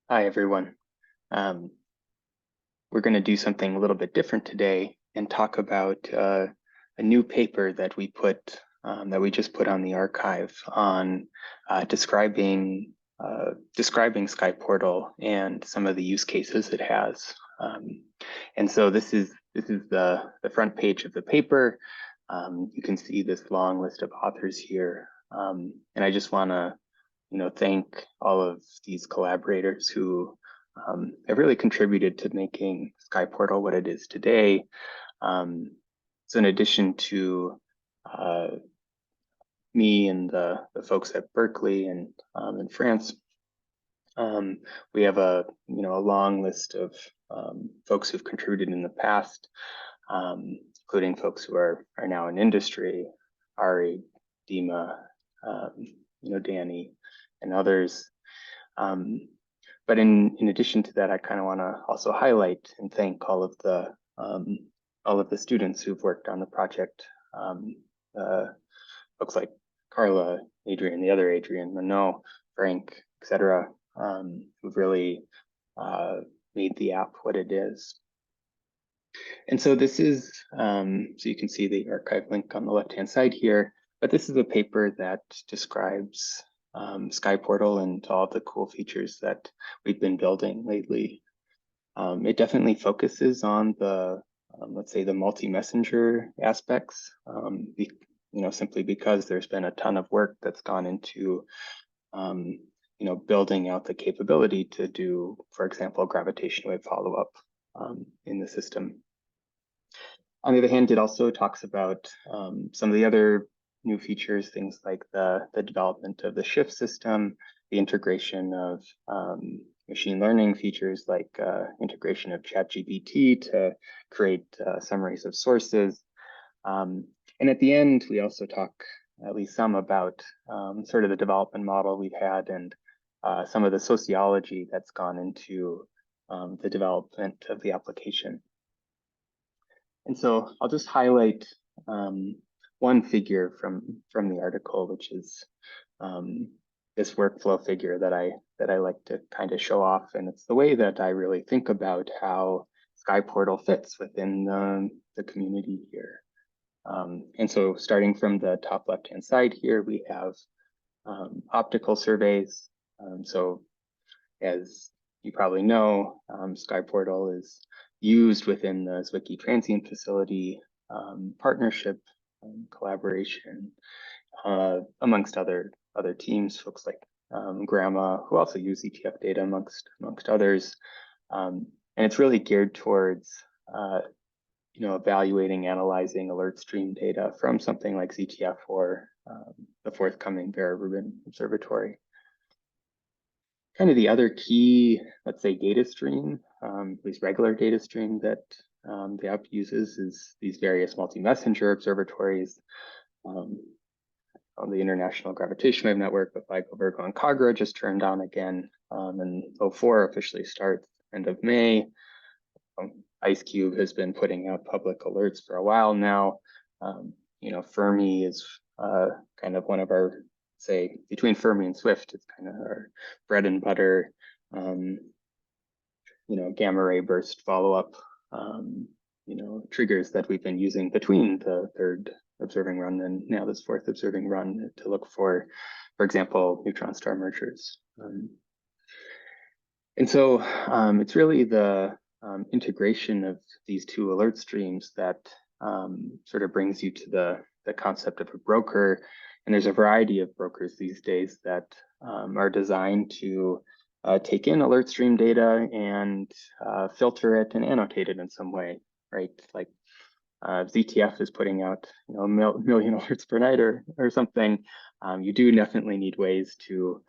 Hi, everyone. Um, we're going to do something a little bit different today and talk about a new paper that we just put on the archive on describing SkyPortal and some of the use cases it has. And so this is the front page of the paper. You can see this long list of authors here, and I just want to thank all of these collaborators who have really contributed to making SkyPortal what it is today. So in addition to me and the folks at Berkeley and in France, we have a long list of folks who've contributed in the past, including folks who are now in industry, Ari, Dima, Danny, and others. But in addition to that, I kind of want to also highlight and thank all of the students who've worked on the project. Folks like Carla, Adrian, the other Adrian, Mano, Frank, etc., who've really made the app what it is. And so this is, so you can see the archive link on the left-hand side here, but this is a paper that describes SkyPortal and all of the cool features that we've been building lately. It definitely focuses on the, let's say, the multi-messenger aspects, simply because there's been a ton of work that's gone into, building out the capability to do, for example, gravitational wave follow-up in the system. On the other hand, it also talks about some of the other new features, things like the development of the shift system, the integration of machine learning features like integration of ChatGPT to create summaries of sources. And at the end, we also talk at least some about sort of the development model we've had and some of the sociology that's gone into the development of the application. And so I'll just highlight one figure from the article, which is this workflow figure that I like to kind of show off. And it's the way that I really think about how SkyPortal fits within the community here. And so starting from the top left-hand side here, we have optical surveys. So as you probably know, SkyPortal is used within the Zwicky Transient Facility partnership, collaboration, amongst other teams, folks like Grandma, who also use ETF data amongst others. And it's really geared towards evaluating, analyzing alert stream data from something like ZTF or the forthcoming Vera Rubin Observatory. Kind of the other key, let's say, data stream, at least regular data stream that the app uses is these various multi-messenger observatories. On the International Gravitational Wave Network with LIGO, Virgo, and Kagra just turned on again, and 04 officially starts end of May. IceCube has been putting out public alerts for a while now. Fermi is kind of one of our, say, between Fermi and Swift, it's kind of our bread and butter, gamma ray burst follow-up, triggers that we've been using between the third observing run and now this fourth observing run to look for example, neutron star mergers. And so it's really the integration of these two alert streams that sort of brings you to the concept of a broker. And there's a variety of brokers these days that are designed to take in alert stream data and filter it and annotate it in some way, right? Like ZTF is putting out a million alerts per night or something. You do definitely need ways to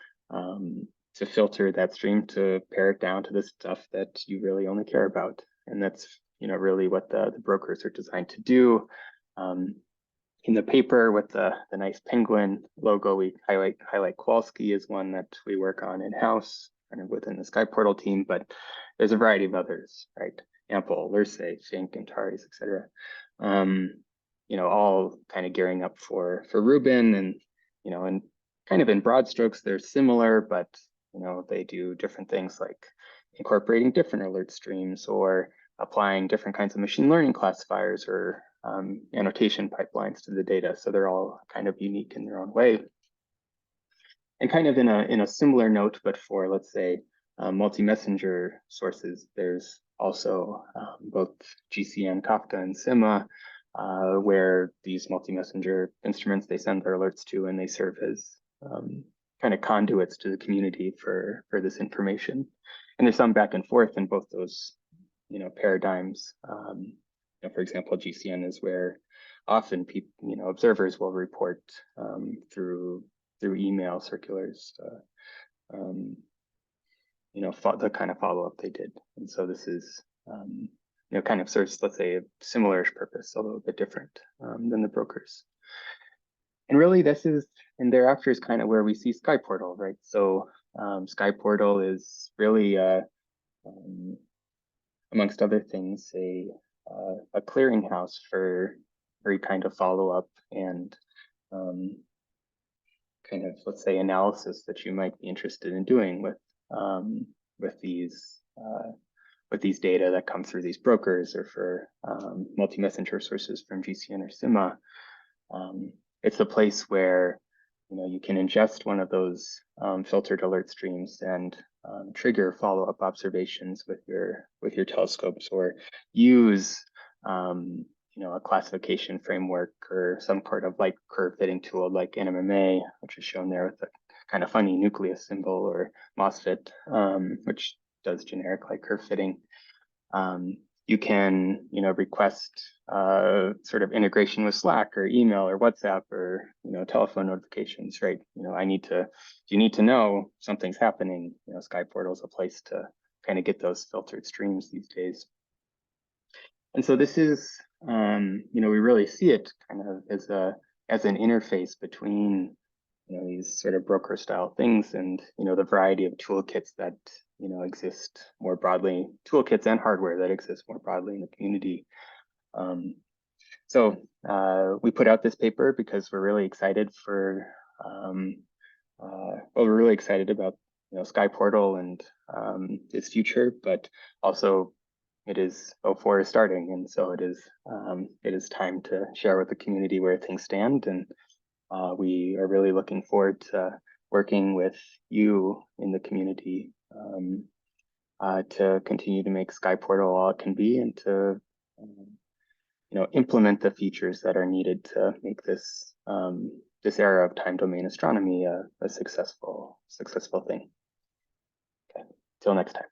filter that stream to pare it down to the stuff that you really only care about. And that's really what the brokers are designed to do. In the paper with the nice penguin logo, we highlight Kowalski as one that we work on in-house, kind of within the SkyPortal team, but there's a variety of others, right? Ample, Lurse, Fink, Antares, etc. All kind of gearing up for Rubin, and and kind of in broad strokes, they're similar, but they do different things like incorporating different alert streams or applying different kinds of machine learning classifiers or annotation pipelines to the data. So they're all kind of unique in their own way. And kind of in a similar note, but for, let's say, multi-messenger sources, there's also both GCN, Kafka, and Sima, where these multi-messenger instruments, they send their alerts to, and they serve as kind of conduits to the community for this information. And there's some back and forth in both those, paradigms. For example, GCN is where often people, observers will report through email circulars, the kind of follow-up they did. And so this is, kind of serves, let's say, a similar-ish purpose, although a bit different than the brokers. And really this is, and thereafter is kind of where we see SkyPortal, right? So SkyPortal is really, amongst other things, a clearinghouse for every kind of follow-up and kind of, let's say, analysis that you might be interested in doing with these data that come through these brokers or for multi-messenger sources from GCN or Sima. It's a place where you can ingest one of those filtered alert streams and trigger follow-up observations with your telescopes, or use a classification framework or some part of light curve fitting tool like NMMA, which is shown there with a kind of funny nucleus symbol, or MOSFET, which does generic light curve fitting. You can, request sort of integration with Slack or email or WhatsApp or, telephone notifications, right? If you need to know something's happening, SkyPortal is a place to kind of get those filtered streams these days. And so this is, we really see it kind of as an interface between, these sort of broker style things and, the variety of toolkits that, exist more broadly, toolkits and hardware that exist more broadly in the community. So we put out this paper because we're really excited for, we're really excited about, SkyPortal and its future, but also it is 04 is starting, and so it is time to share with the community where things stand, and we are really looking forward to working with you in the community to continue to make SkyPortal all it can be, and to implement the features that are needed to make this this era of time domain astronomy a successful thing. Okay, till next time.